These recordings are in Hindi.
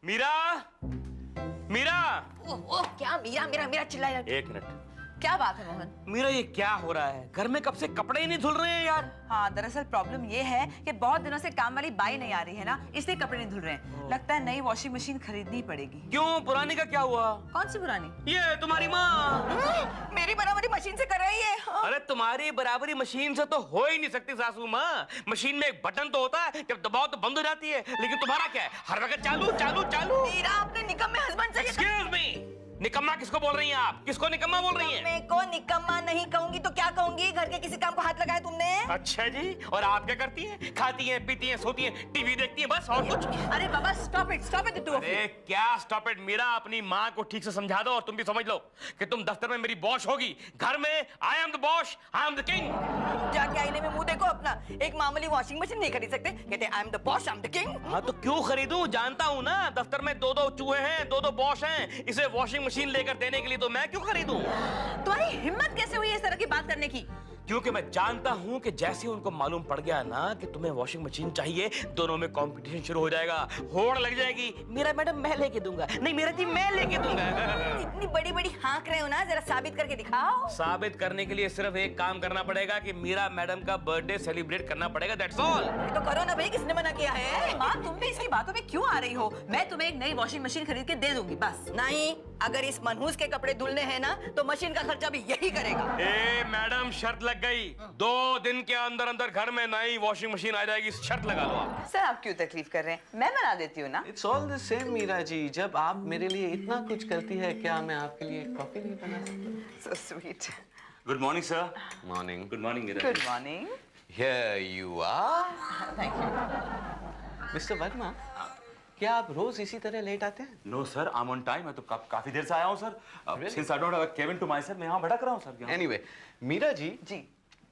मीरा, मीरा। ओह क्या मीरा मीरा मीरा चिल्लाया? एक मिनट। क्या बात है मोहन? मीरा ये क्या हो रहा है? घर में कब से कपड़े ही नहीं धुल रहे हैं यार। हाँ दरअसल प्रॉब्लम ये है कि बहुत दिनों से काम वाली बाई नहीं आ रही है ना, इसलिए कपड़े नहीं धुल रहे हैं। लगता है नई वॉशिंग मशीन खरीदनी पड़ेगी। क्यों, पुरानी का क्या हुआ? कौन सी पुरानी? ये तुम्हारी माँ मेरी बराबरी मशीन से कर रही है। अरे तुम्हारी बराबरी मशीन से तो हो ही नहीं सकती सासू माँ। मशीन में एक बटन तो होता है, जब दबाओ तो बंद हो जाती है, लेकिन तुम्हारा क्या है, हर वक्त चालू चालू चालू। मीरा अपने निकम्मे हस्बैंड से एक्सक्यूज मी, निकम्मा किसको बोल रही हैं आप? किसको निकम्मा बोल रही हैं? मैं को निकम्मा नहीं कहूंगी तो क्या कहूंगी? घर के किसी काम को हाथ लगाया तुमने? अच्छा जी, और आप क्या करती हैं? खाती हैं, पीती हैं, सोती हैं, टीवी देखती हैं, बस और कुछ? अरे बाबा स्टॉप इट टू। अरे क्या स्टॉप इट मीरा, अपनी माँ को ठीक से समझा दो और तुम भी समझ लो कि तुम दफ्तर में मेरी बॉस होगी, घर में I am the boss, I am the king. जाके आईने में मुंह देखो अपना। एक मामूली वॉशिंग मशीन नहीं खरीद सकते? कहते I am the boss, I am the king. हाँ तो क्यों खरीदूं? जानता हूँ ना, दफ्तर में दो दो चूहे हैं, दो दो बॉस हैं, इसे वॉशिंग मशीन लेकर देने के लिए तो मैं क्यों खरीदूं? तुम्हारी हिम्मत कैसे हुई इस तरह की बात करने की? क्योंकि मैं जानता हूं कि जैसे उनको मालूम पड़ गया ना कि तुम्हें वॉशिंग मशीन चाहिए, दोनों में कंपटीशन शुरू हो जाएगा, होड़ लग जाएगी। मेरा मैडम मैं लेके दूंगा, नहीं मेरा जी मैं लेके दूंगा। इतनी बड़ी बड़ी हाँक रहे हो ना, जरा साबित करके दिखाओ। साबित करने के लिए सिर्फ एक काम करना पड़ेगा कि मीरा मैडम का बर्थडे सेलिब्रेट करना पड़ेगा, दैट्स ऑल। तो करो ना भाई, किसने मना किया है? माँ तुम भी इसकी बातों में क्यों आ रही हो? मैं तुम्हें एक नई वॉशिंग मशीन खरीद के दे दूंगी बस। नहीं, अगर इस मनहूस के कपड़े धुलने हैं ना तो मशीन का खर्चा भी यही करेगा। ए मैडम शर्त लग गई, 2 दिन के अंदर अंदर घर में नई वॉशिंग मशीन आ जाएगी, शर्त लगा लो आप। सर आप क्यों तकलीफ कर रहे हैं? मैं बना देती हूँ ना। It's all the same Meera ji, जब आप मेरे लिए इतना कुछ करती है, क्या मैं आपके लिए कॉफी नहीं बना सकता? So sweet. Good morning sir. Morning. Good morning Meera. Good morning. Here you are. Thank you. Mister Verma, क्या आप रोज इसी तरह लेट आते हैं? No sir, I am on time. मैं तो काफी देर से आया हूँ sir. Since I don't have a cabin to myself, मैं यहाँ भटक रहा हूँ सर। एनीवे मीरा जी, जी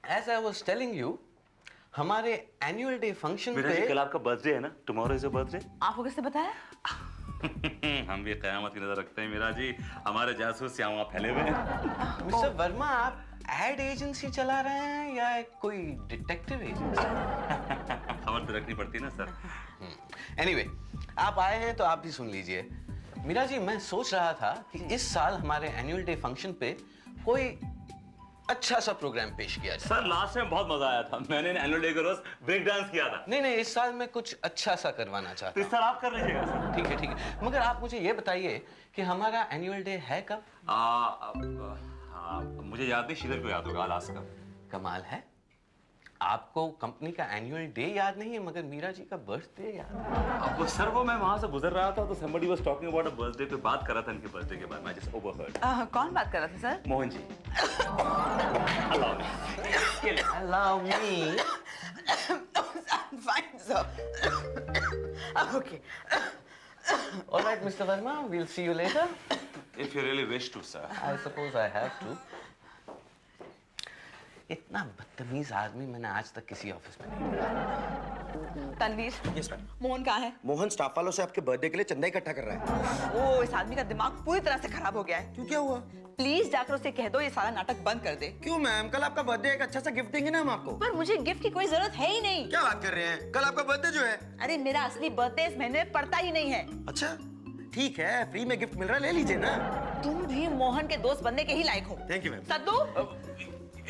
as I was telling you, हमारे annual day function Meera ji, पे कल आपका बर्थडे है ना? Tomorrow is a birthday. आपको किसने बताया? हम भी कयामत की नजर रखते हैं मीरा जी, हमारे जासूस यहाँ वहाँ फैले हुए हैं। मिस्टर वर्मा, आप एड एजेंसी चला रहे हैं या कोई डिटेक्टिव एजेंसी? खबर तो रखनी पड़ती है ना सर। एनीवे, आप आए हैं तो आप भी सुन लीजिए। मीरा जी, मैं सोच रहा था कि इस साल हमारे एनुअल डे फंक्शन पे कोई अच्छा सा प्रोग्राम पेश किया जाए। सर लास्ट टाइम बहुत मजा आया था, मैंने एनुअल डे के रोज ब्रेक डांस किया था। नहीं, इस साल मैं कुछ अच्छा सा करवाना तो चाहता इस हूँ। साल आप कर लीजिएगा सर। ठीक है, मगर आप मुझे ये बताइए कि हमारा एनुअल डे है कब? मुझे याद नहीं, शीलर को याद होगा लास्ट का। कमाल है, आपको कंपनी का एनुअल डे याद नहीं है मगर मीरा जी का बर्थडे याद है। अब सर वो मैं वहां से गुजर रहा था तो somebody was talking about a birthday पे बात कर रहा था, इनके बर्थडे के बारे में। I just overheard। कौन बात कर रहा था sir? Mohan ji. Allow me। Fine sir। Okay। All right, Mr. Verma, we'll see you later. If you really wish to, sir। I suppose I have to। इतना बदतमीज आदमी मैंने आज तक किसी ऑफिस में नहीं देखा। तनवीर। Yes ma'am. मोहन कहाँ है? मोहन स्टाफ वालों से आपके बर्थडे के लिए चंदा इकट्ठा कर रहा है। ओ, इस आदमी का दिमाग पूरी तरह से खराब हो गया है। क्यों, क्या हुआ? प्लीज जाकर उसे कह दो ये सारा नाटक बंद कर दे। क्यों मैम, कल आपका बर्थडे, एक अच्छा सा गिफ्ट देंगे ना हम आपको। पर मुझे गिफ्ट की कोई जरूरत है ही नहीं। क्या बात कर रहे हैं, कल आपका बर्थडे जो है। अरे मेरा असली बर्थडे इस महीने में पड़ता ही नहीं है। अच्छा ठीक है, फ्री में गिफ्ट मिल रहा है, ले लीजिए ना। तुम भी मोहन के दोस्त बनने के ही लायक हो। Thank you ma'am. Saddu,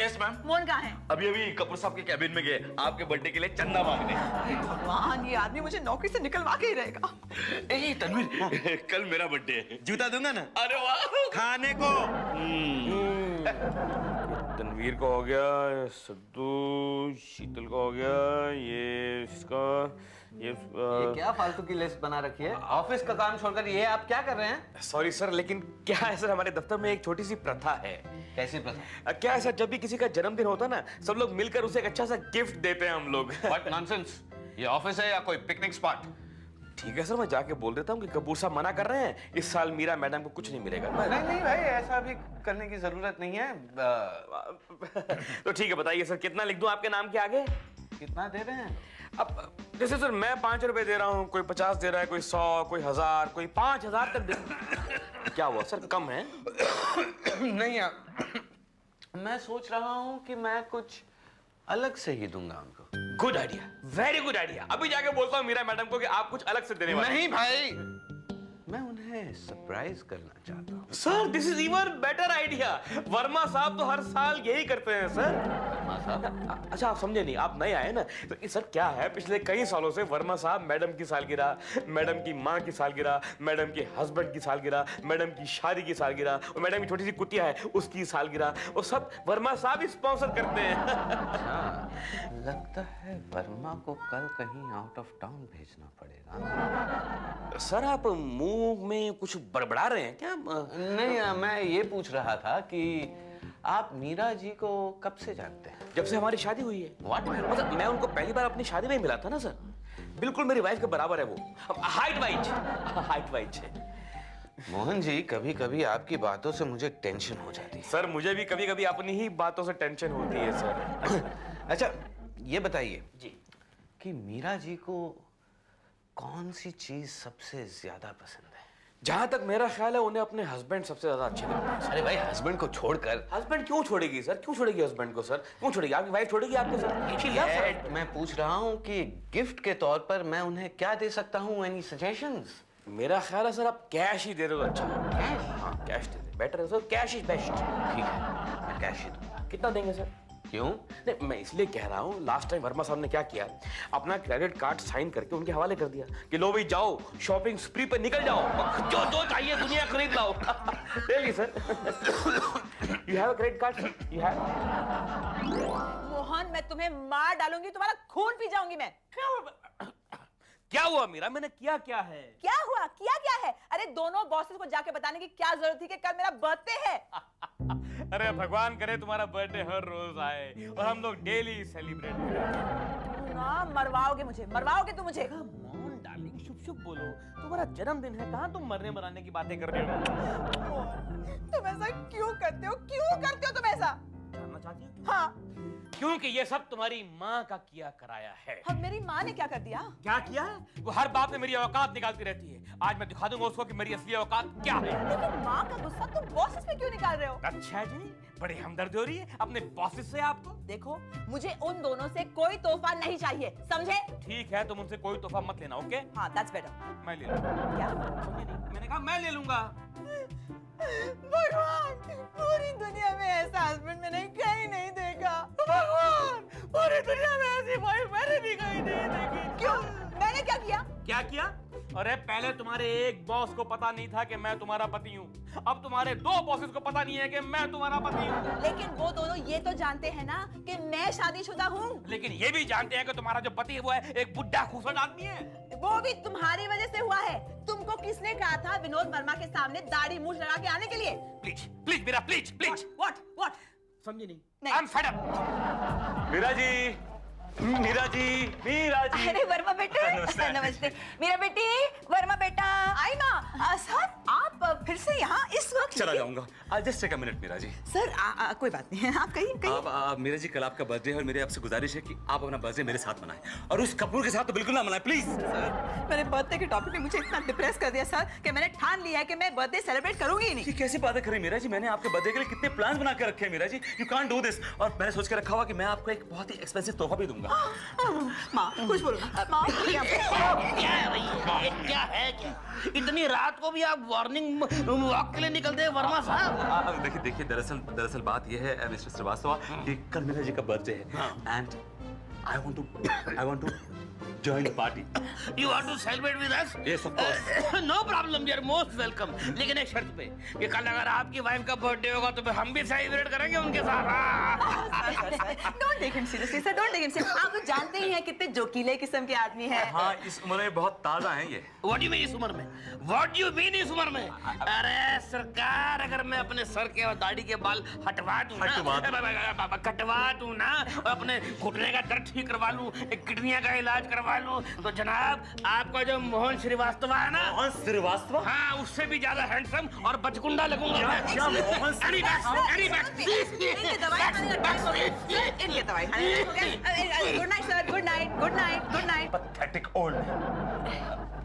yes ma'am. Mohan कहाँ है? अभी कपूर साहब के कैबिन में गए आपके बर्थडे के लिए चंदा मांगने। भगवान, ये आदमी मुझे नौकरी से निकलवा के ही रहेगा। ए तनवीर, कल मेरा बर्थडे है। जूता दूंगा ना। अरे वाह, खाने को। तनवीर को हो गया, सद्दू, शीतल को हो गया, ये इसका, ये क्या फालतू की लिस्ट बना रखी है? ऑफिस का काम छोड़कर ये आप क्या कर रहे हैं? सॉरी सर, लेकिन क्या है सर, हमारे दफ्तर में एक छोटी सी प्रथा है। कैसी प्रथा? क्या है सर, जब भी किसी का जन्मदिन होता है ना, सब लोग मिलकर उसे एक अच्छा सा गिफ्ट देते हैं हम लोग। What nonsense? ये ऑफिस है या कोई पिकनिक स्पॉट? ठीक है सर, मैं जाके बोल देता हूँ कि कपूर साहब मना कर रहे हैं, इस साल मीरा मैडम को कुछ नहीं मिलेगा। नहीं भाई, ऐसा भी करने की जरूरत नहीं है। तो ठीक है, बताइए सर, कितना लिख दूं आपके नाम के आगे? कितना दे रहे हैं? अब जैसे सर मैं 5 रुपए दे रहा हूँ, कोई 50 दे रहा है, कोई 100, कोई 1000, कोई 5000 तक दे। क्या हुआ सर, कम है? नहीं यार, मैं सोच रहा हूँ कि मैं कुछ अलग से ही दूंगा उनको। Good idea, very good idea. अभी जाके बोलता हूँ मीरा मैडम को कि आप कुछ अलग से देने वाले। नहीं भाई, मैं उन्हें सरप्राइज करना चाहता हूँ। Sir this is even better idea. Verma साहब तो हर साल यही करते हैं सर। वर्मा साहब? अच्छा आप समझे नहीं, आप नए आए ना तो सर क्या है, पिछले कई सालों से वर्मा साहब मैडम की सालगिरह, मैडम की माँ की सालगिरह, मैडम के हस्बैंड की सालगिरह, मैडम की शादी की सालगिरह और मैडम की छोटी सी कुटिया है उसकी सालगिरह, वो सब वर्मा साहब ही स्पॉन्सर करते हैं। हाँ, लगता है वर्मा को कल कहीं आउट ऑफ टाउन भेजना पड़ेगा। सर आप मुंह में कुछ बड़बड़ा रहे हैं क्या? नहीं, मैं ये पूछ रहा था कि आप मीरा जी को कब से जानते हैं? जब से हमारी शादी हुई है। What? मतलब मैं उनको पहली बार अपनी शादी में ही मिला था ना सर। बिल्कुल मेरी वाइफ के बराबर है वो, हाइट वाइज है। मोहन जी, कभी कभी आपकी बातों से मुझे टेंशन हो जाती है। सर मुझे भी कभी कभी अपनी ही बातों से टेंशन होती है सर। अच्छा ये बताइए जी, कि मीरा जी को कौन सी चीज सबसे ज्यादा पसंद है? जहां तक मेरा ख्याल है उन्हें अपने हस्बैंड सबसे ज्यादा अच्छे लगते हैं। अरे भाई, हस्बैंड को छोड़कर। हस्बैंड क्यों छोड़ेगी सर? क्यों छोड़ेगी हस्बैंड को सर? क्यों छोड़ेगी? आपकी वाइफ छोड़ेगी आपको सर? मैं पूछ रहा हूँ कि गिफ्ट के तौर पर मैं उन्हें क्या दे सकता हूँ? Any suggestions? मेरा ख्याल है सर आप कैश ही दे दो तो अच्छा है। कैश? हाँ कैश दे दे, बेटर है सर, कैश इज बेस्ट। ठीक है, मैं कैश ही दूंगा। कितना देंगे सर? क्यों? नहीं मैं इसलिए कह रहा हूँ, लास्ट टाइम वर्मा साहब ने क्या किया, अपना क्रेडिट कार्ड साइन करके उनके हवाले कर दिया कि लो भाई जाओ शॉपिंग स्प्री पे निकल जाओ, जो जो चाहिए दुनिया खरीद लाओ। Really sir? You have a credit card? You have? Mohan मैं तुम्हें मार डालूंगी, तुम्हारा खून पी जाऊंगी मैं। क्या हुआ मीरा? मैंने किया क्या है? क्या हुआ? किया क्या है? अरे दोनों बॉसेस को जाके बताने की क्या जरूरत थी कि कल मेरा बर्थडे है। अरे भगवान करे तुम्हारा बर्थडे हर रोज आए और हम लोग डेली सेलिब्रेट करें। ना मरवाओगे मुझे, मरवाओगे तुम मुझे। मॉम डार्लिंग शुभ शुभ बोलो, तुम्हारा जन्मदिन है, कहाँ तुम मरने मराने की बातें कर रहे हो? तुम ऐसा क्यों करते हो? क्यों करते हो तुम ऐसा? जानना चाहती हो? हाँ। क्योंकि ये सब तुम्हारी माँ का किया कराया है। अब मेरी माँ ने क्या कर दिया? क्या किया है? वो हर बात में मेरी औकात निकालती रहती है। आज मैं दिखा दूंगा उसको कि मेरी असली औकात क्या है। लेकिन माँ का गुस्सा तुम बॉसेस पे क्यों निकाल रहे हो? अच्छा जी, बड़ी हमदर्दी हो रही है अपने बॉसेस से आपको। देखो मुझे उन दोनों से कोई तोहफा नहीं चाहिए, समझे? ठीक है, तुम उनसे कोई तोहफा मत लेना, ओके? हाँ दैट्स बेटर। मैं ले लूंगा। क्या? समझे नहीं? मैंने कहा मैं ले लूंगा। भगवान, पूरी दुनिया में ऐसा हस्बैंड मैंने कहीं नहीं देखा। भगवान, पूरी दुनिया में ऐसी वाइफ मैंने भी कहीं नहीं देखी। क्यों? मैंने क्या किया? क्या किया? अरे पहले तुम्हारे एक बॉस को पता नहीं था कि मैं तुम्हारा पति हूँ, अब तुम्हारे दो बॉसेस को पता नहीं है कि मैं तुम्हारा पति हूँ। लेकिन वो दोनों ये तो जानते हैं ना कि मैं शादीशुदा हूँ। लेकिन ये भी जानते हैं कि तुम्हारा जो पति है वो है एक बुढ़ा खूसट आदमी है। वो भी तुम्हारी वजह से हुआ है। तुमको किसने कहा था विनोद वर्मा के सामने दाढ़ी मूछ लगा के आने के लिए? प्लीज प्लीज मेरा प्लीज प्लीज। व्हाट? समझे नहीं? नहीं। I'm fed up। Meera ji, Meera ji, Meera ji. अरे वर्मा बेटे, नमस्ते। मेरा बेटी, वर्मा बेटा। आई माँ। सर आप फिर से यहाँ इस वक्त? चला जाऊंगा। Just take a minute Meera ji. Sir कोई बात नहीं है, आप कहीं आप मीरा जी, कल आपका बर्थडे है और मेरी आपसे गुजारिश है कि आप अपना बर्थडे मेरे साथ मनाएं और उस कपूर के साथ तो बिल्कुल ना मनाएं, प्लीज। सर मेरे बर्थडे के टॉपिक ने मुझे इतना डिप्रेस कर दिया सर कि मैंने ठान लिया है कि मैं बर्थडे सेलिब्रेट करूंगी ही नहीं। ये कैसी बातें करें मीरा जी? मैंने आपके बर्थडे के लिए कितने प्लान्स बना के रखे हैं Meera ji. You can't do this. और मैंने सोच के रखा हुआ कि मैं आपको एक बहुत ही एक्सपेंसिव तोहफा भी दूंगा। माँ कुछ बोलो। माँ क्या है भैया? ये क्या है? क्या इतनी रात को भी आप वार्निंग वॉक के लिए निकलते हैं वर्मा साहब? देखिए दरअसल बात यह है मिस्टर श्रीवास्तव कि कल मीरा जी का बर्थडे है and I want to join the party. You want to celebrate with us? Yes, of course. No problem, you are most welcome. लेकिन एक शर्त पे कि कल अगर आपकी वाइफ का बर्थडे होगा तो फिर हम भी सेलिब्रेट करेंगे उनके साथ। Don't take him seriously, sir. Don't take him seriously. आप तो जानते ही हैं कितने जोकीले किस्म के आदमी हैं। हाँ, इस उम्र में बहुत ताजा हैं ये। What do you mean इस उम्र में? What do you mean इस उम्र में? अरे सरकार, अगर मैं अपने सर के और दाढ़ी के बाल कटवा दूं ना और अपने घुटने का दर्द ठीक करवा लूं, एक किडनियां का इलाज करवा लूं, तो जनाब आपका जो मोहन श्रीवास्तव है ना, मोहन श्रीवास्तव, हाँ उससे भी ज्यादा हैंडसम और बचकुंडा लगूंगा मैं। क्या मोहन इनकी दवाई खाने का टाइम हो गया। इनकी दवाई खाने का टाइम हो गया। Good night sir, good night, good night, good night. Pathetic old.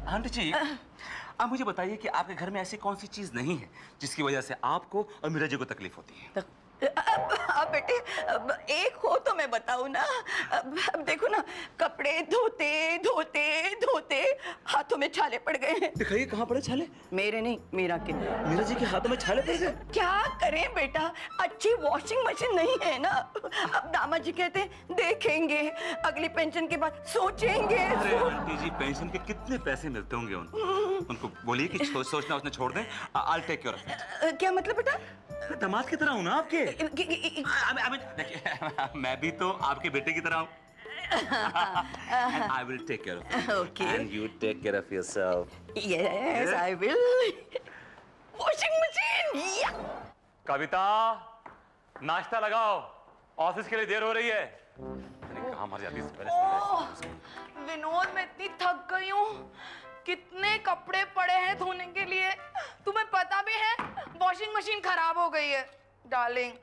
Aunty ji, आप मुझे बताइए कि आपके घर में ऐसी कौन सी चीज नहीं है जिसकी वजह से आपको और मीरा जी को तकलीफ होती है? अब बेटे, अब एक हो तो मैं बताऊं ना। अब देखो ना, कपड़े धोते धोते धोते हाथों तुम्हें छाले पड़ गए हैं। दिखाइए कहाँ पड़े छाले। मेरे नहीं, मीरा के। मीरा जी के हाथों में छाले पड़ गए। क्या करें बेटा, अच्छी वॉशिंग मशीन नहीं है ना। अब दामाद जी कहते हैं देखेंगे, अगली पेंशन के बाद सोचेंगे। अरे आंटी जी, पेंशन के कितने पैसे मिलते होंगे उनको बोलिए कि सोचना उसने छोड़ दें। I'll take care of it। क्या मतलब बेटा? दामाद की तरह हूँ ना आपके। मैं भी तो आपके बेटे की तरह हूँ। And I will take care of it. Okay. And you take care of yourself. Yes, I will. Washing machine. Kavita, नाश्ता लगाओ, ऑफिस के लिए देर हो रही है। कहाँ मर जाती है विनोद, मैं इतनी थक गई हूँ। कितने कपड़े पड़े हैं धोने के लिए। तुम्हें पता भी है वॉशिंग मशीन खराब हो गई है। डार्लिंग,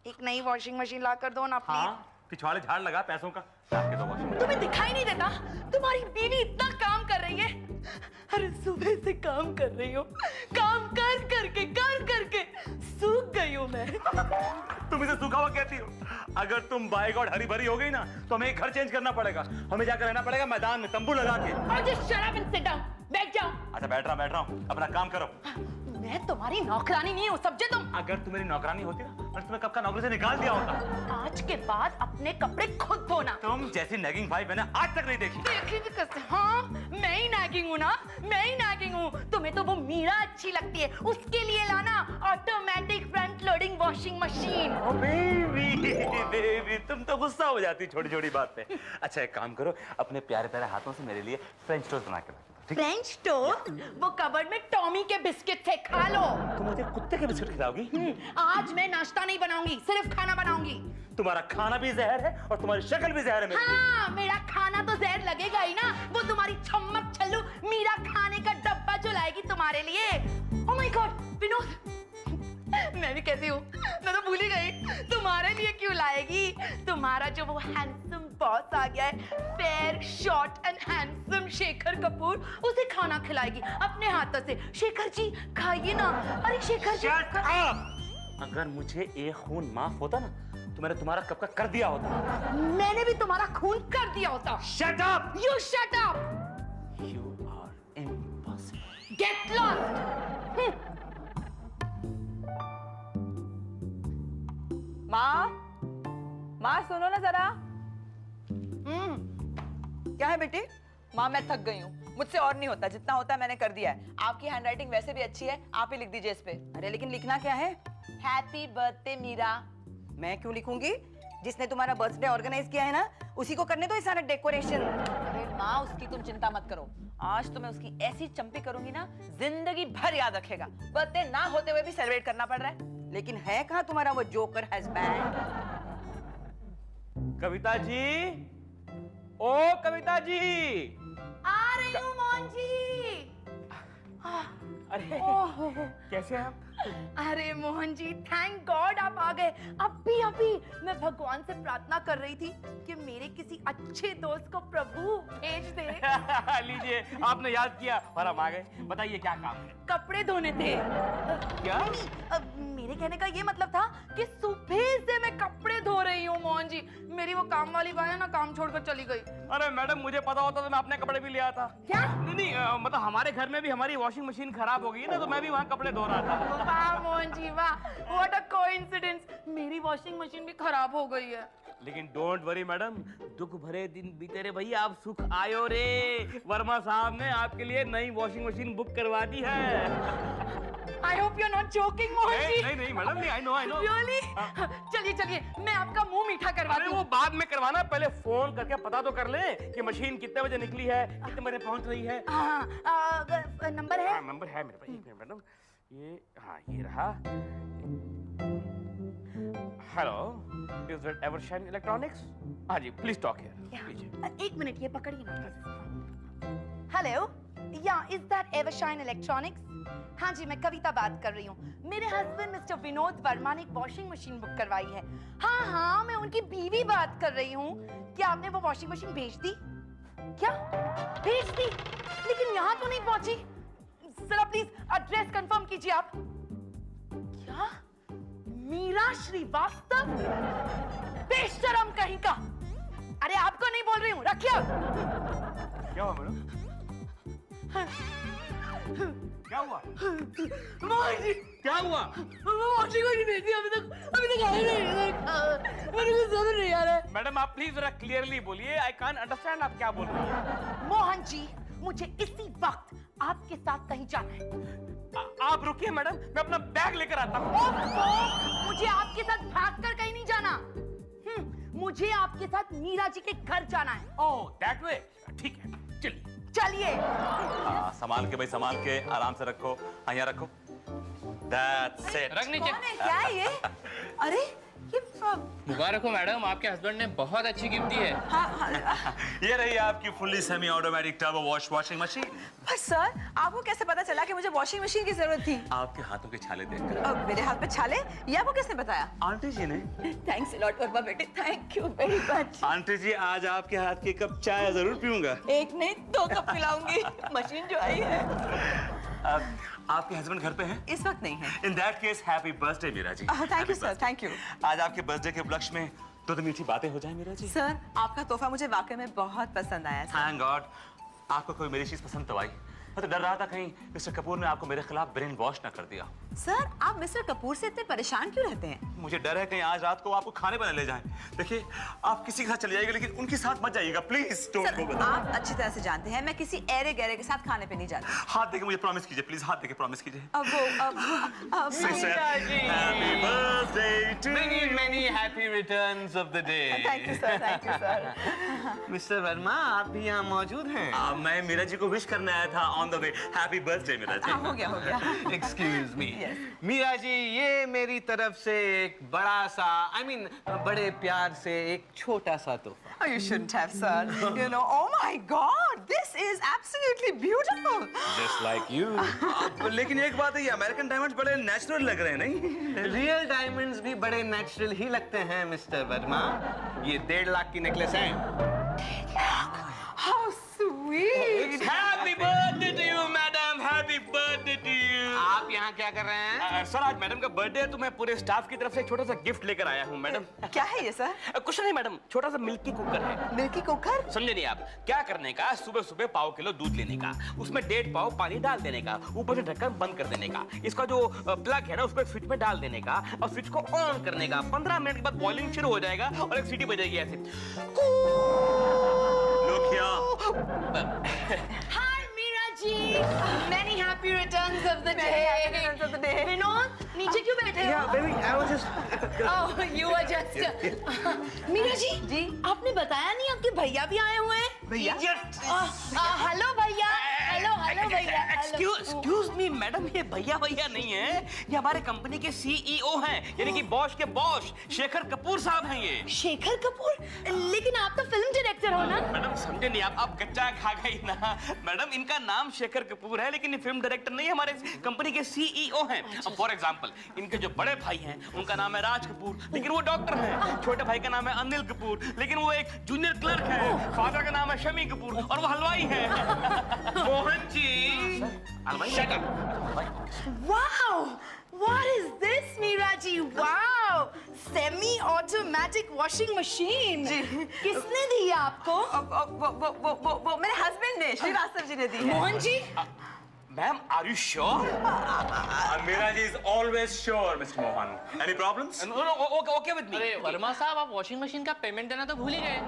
एक नई वॉशिंग मशीन ला कर दो ना प्लीज। हाँ, पिछवाड़े झाड़ लगा पैसों का। तुम्हें दिखाई नहीं देता? तुम्हारी बीवी इतना काम कर रही है। अरे सुबह से काम कर रही हूँ, काम कर करके सूख गई हूँ मैं। तुम इसे सूखा हुआ कहती हो? अगर तुम बाय गॉड हरी भरी हो गई ना तो हमें घर चेंज करना पड़ेगा। हमें जाकर रहना पड़ेगा मैदान में तंबू लगा के। और just shut up and sit down, बैठ जाओ। अच्छा बैठ रहा हूँ, अपना काम करो। मैं तुम्हारी नौकरानी नहीं हूँ, समझे तुम? अगर तुम मेरी नौकरानी होती ना मैं तुम्हें कब का नौकरी से निकाल दिया होता। आज के बाद अपने कपड़े खुद धोना। तुम जैसी नैगिंग भाई मैंने आज तक नहीं देखी। देखी भी कैसे? हाँ, मैं ही नैगिंग हूँ ना, मैं ही नैगिंग हूँ। तुम्हें तो वो मीरा अच्छी लगती है, उसके लिए लाना automatic front loading washing machine. Baby तुम तो गुस्सा हो जाती छोटी छोटी बात पे। अच्छा एक काम करो, अपने प्यारे प्यारे हाथों से मेरे लिए फ्रेंच टोस्ट बना के रखो। French toast? वो कबर्ड में टॉमी के बिस्किट थे, खा लो। तुम मुझे कुत्ते के बिस्किट खिलाओगी? आज मैं नाश्ता नहीं बनाऊंगी, सिर्फ खाना बनाऊंगी। तुम्हारा खाना भी जहर है और तुम्हारी शक्ल भी जहर है मेरे लिए। हाँ, मेरा खाना तो जहर लगेगा ही ना। वो तुम्हारी छम्मक छल्लू मीरा खाने का डब्बा जो लाएगी तुम्हारे लिए। ओह माय गॉड विनोद, मैं भी कैसी हूँ, मैं तो भूल ही गई। तुम्हारे लिए क्यों लाएगी? तुम्हारा जो वो हैंडसम बॉस आ गया है, fair short and handsome Shekhar Kapoor, उसे खाना खिलाएगी अपने हाथों से। शेखर जी खाइए ना। अरे शेखर जी। अगर मुझे एक खून माफ होता ना तो मैंने तुम्हारा कब का कर दिया होता। मैंने भी तुम्हारा खून कर दिया होता। Shut up! You shut up! You are impossible. Get lost! माँ सुनो ना जरा। क्या है बेटी? माँ मैं थक गई हूँ, मुझसे और नहीं होता, जितना होता है मैंने कर दिया है। आपकी हैंडराइटिंग वैसे भी अच्छी है, आप ही लिख दीजिए इस पे। अरे लेकिन लिखना क्या है? Happy birthday Meera. मैं क्यों लिखूंगी? जिसने तुम्हारा बर्थडे ऑर्गेनाइज किया है ना, उसी को करने दो ये सारा डेकोरेशन। अरे माँ उसकी तुम चिंता मत करो, आज तो मैं उसकी ऐसी चंपी करूंगी ना, जिंदगी भर याद रखेगा। बर्थडे ना होते हुए भी सेलिब्रेट करना पड़ रहा है। लेकिन है कहाँ तुम्हारा वो जोकर हस्बैंड? कविता जी, ओ कविता जी। आ रही हूँ मोहन जी। अरे कैसे हैं आप? अरे मोहन जी, थैंक गॉड आप आ गए। अभी मैं भगवान से प्रार्थना कर रही थी कि मेरे किसी अच्छे दोस्त को प्रभु भेज दे। लीजिए आपने याद किया और हम आ गए। बताइए क्या काम है? कपड़े धोने थे। क्या? मेरे कहने का ये मतलब था कि सुबह से मैं कपड़े धो रही हूँ मोहन जी। मेरी वो काम वाली बाई है ना, काम छोड़कर चली गई। अरे मैडम मुझे पता होता तो मैं अपने कपड़े भी ले आता। क्या? नहीं मतलब हमारे घर में भी हमारी वॉशिंग मशीन खराब हो गई ना, तो मैं भी वहाँ कपड़े धो रहा था। वाह मोहन जी वाह, व्हाट अ कोइंसिडेंस। मेरी वॉशिंग मशीन भी खराब हो गई है। लेकिन डोंट वरी मैडम, दुख भरे दिन बीते रे भैया, आप सुख आयो रे। वर्मा साहब ने आपके लिए नई वॉशिंग मशीन बुक करवा दी है। I hope you're not joking Mohan ji. नहीं मैडम नहीं, I know। Really? चलिए मैं आपका मुंह मीठा करवा अरे दूं। वो बाद में करवाना, पहले फोन करके पता तो कर ले कि मशीन कितने बजे निकली है, कितने बजे पहुंच रही है। नंबर है? हाँ, नंबर है मेरे पास। एक मिनट मैडम, ये हाँ ये रहा। Hello, is it Evershine electronics? हाँ जी, प्लीज टॉक हियर। एक मिनट ये पकड़िए ना। हेलो, या इज दैट एवरशाइन इलेक्ट्रॉनिक्स? हाँ जी, मैं कविता बात कर रही हूँ। मेरे हस्बैंड मिस्टर विनोद वर्मा ने एक वॉशिंग मशीन बुक करवाई है। हाँ मैं उनकी बीवी बात कर रही हूँ। क्या आपने वो वॉशिंग मशीन भेज दी? क्या भेज दी? लेकिन यहाँ तो नहीं पहुंची। जरा प्लीज एड्रेस कंफर्म कीजिए आप। क्या? मीरा श्रीवास्तव? बेशरम कहीं का। अरे आपको नहीं बोल रही हूँ, रखिए। क्या हुआ मैडम? क्या हुआ? मोहन जी, क्या हुआ? वॉशिंग मशीन भेजी अभी तक आई नहीं। मेरे को समझ नहीं आ रहा है। मैडम आप प्लीज जरा क्लियरली बोलिए, आई कांट अंडरस्टैंड आप क्या बोल रही हैं। मोहन जी, मुझे इसी वक्त आपके साथ कहीं जाना है। आप रुकिए मैडम, मैं अपना बैग लेकर आता हूँ। ओफो, मुझे आपके साथ भागकर कहीं नहीं जाना। मुझे आपके साथ मीरा जी के घर जाना है। ओह दैट वे, ठीक है चलिए। चलिए। संभाल के भाई, संभाल के, आराम से रखो। यहाँ रखो। That's it. रख नीचे। कौन है, क्या है ये? अरे ये मुबारक हो मैडम, आपके हस्बैंड ने बहुत अच्छी गिफ्ट दी है। हाँ, ये रही आपकी fully semi automatic turbo washing machine. पर सर आपको कैसे पता चला कि मुझे वॉशिंग मशीन की जरूरत थी? आपके हाथों के छाले देखकर। अब मेरे हाथ पे छाले, ये आपको किसने बताया? आंटी जी ने। थैंक्स लॉट वर्मा बेटे, thank you very much. Aunty ji, आज आपके हाथ की कप चाय जरूर पीऊंगा। एक नहीं 2 कप पिलाऊंगी। मशीन जो आई है। आपके हस्बैंड घर पे हैं? इस वक्त नहीं है। In that case, happy birthday Meera ji. Thank you sir, thank you. आज आपके बर्थडे के उपलक्ष्य में दो मीठी बातें हो जाए मीरा जी। सर आपका तोहफा मुझे वाकई में बहुत पसंद आया सर। Thank God, आपको कोई मेरी चीज पसंद तो आई। मैं तो डर रहा था कहीं मिस्टर कपूर ने आपको मेरे खिलाफ ब्रेन वॉश ना कर दिया। सर आप मिस्टर कपूर से इतने परेशान क्यों रहते हैं? मुझे डर है कहीं आज रात को आपको खाने पर न ले जाएं। देखिए, आप किसी के साथ चले जाइएगा लेकिन उनके साथ मत जाइएगा प्लीज। सर आप अच्छी तरह से जानते हैं मैं किसी ऐरे गहरे के साथ खाने पे नहीं जाती। हाथ देके मुझे प्रॉमिस कीजिए प्लीज, हाथ देके प्रॉमिस कीजिए। अब Happy birthday to Many, many happy returns of the day. Thank you sir, thank you sir. Mister Verma, आप भी यहाँ मौजूद हैं। मैं मीरा जी को विश करने आया था on the way. Happy birthday Meera ji. हो गया हो गया। Excuse me. Yes. Meera ji, ये मेरी तरफ से एक बड़ा सा, बड़े प्यार से एक छोटा सा तोहफा। Oh, you shouldn't have, sir. You know, oh my God, this is absolutely beautiful. Just like you. लेकिन एक बात है, ये अमेरिकन डायमंड्स बड़े नेचुरल लग रहे हैं नहीं? रियल डायमंड्स भी बड़े नेचुरल ही लगते हैं मिस्टर वर्मा। ये 1.5 लाख की नेकलेस है। How sweet. Happy birthday to you madam, happy birthday to you. आप यहाँ क्या कर रहे हैं? सर आज मैडम का बर्थडे है तो मैं पूरे स्टाफ की तरफ से एक छोटा सा गिफ्ट लेकर आया हूँ मैडम। क्या है ये सर? कुछ नहीं मैडम, छोटा सा मिल्की कुकर है। Milky cooker? समझे नहीं आप? क्या करने का, सुबह सुबह पाव किलो दूध लेने का, उसमें 1.5 पाव पानी डाल देने का, ऊपर से ढक्कन बंद कर देने का, इसका जो प्लग है ना उसको स्विच में डाल देने का और स्विच को ऑन करने का। 15 मिनट के बाद बॉइलिंग शुरू हो जाएगा और एक सीटी बजेगी ऐसे। Hi, Meera ji. Many happy returns of the day. Vinod, नीचे क्यों बैठे हो? Oh, you were just. Meera ji, आपने बताया नहीं आपके भैया भी आए हुए हैं? भैया? हेलो भैया, हेलो भैया। एक्सक्यूज मी मैडम, ये भैया नहीं है, ये हमारे कंपनी के सीईओ हैं, यानी कि बॉस के बॉस शेखर कपूर साहब हैं ये। शेखर कपूर? लेकिन आप तो फिल्म डायरेक्टर हो ना? मैडम समझे नहीं आप कच्चा खा गई ना। मैडम इनका नाम शेखर कपूर है लेकिन ये फिल्म डायरेक्टर नहीं, हमारे कंपनी के सीईओ हैं। फॉर एग्जांपल इनके जो बड़े भाई हैं उनका नाम है राज कपूर लेकिन वो डॉक्टर हैं। छोटे भाई का नाम है अनिल कपूर लेकिन वो एक जूनियर क्लर्क है। फादर का नाम है शमी कपूर और वो हलवाई है। मोहन जी Shut up. Wow! What is this, Meera ji? Wow! Semi-automatic washing machine. किसने दी है आपको? वो मेरे हस्बैंड ने, श्रीवास्तव जी ने दी है। Mohan ji? Ma'am are you sure? Meera ji is always sure mister Mohan. Any problems? Okay with me. अरे वर्मा साहब, आप वॉशिंग मशीन का पेमेंट देना तो भूल ही गए।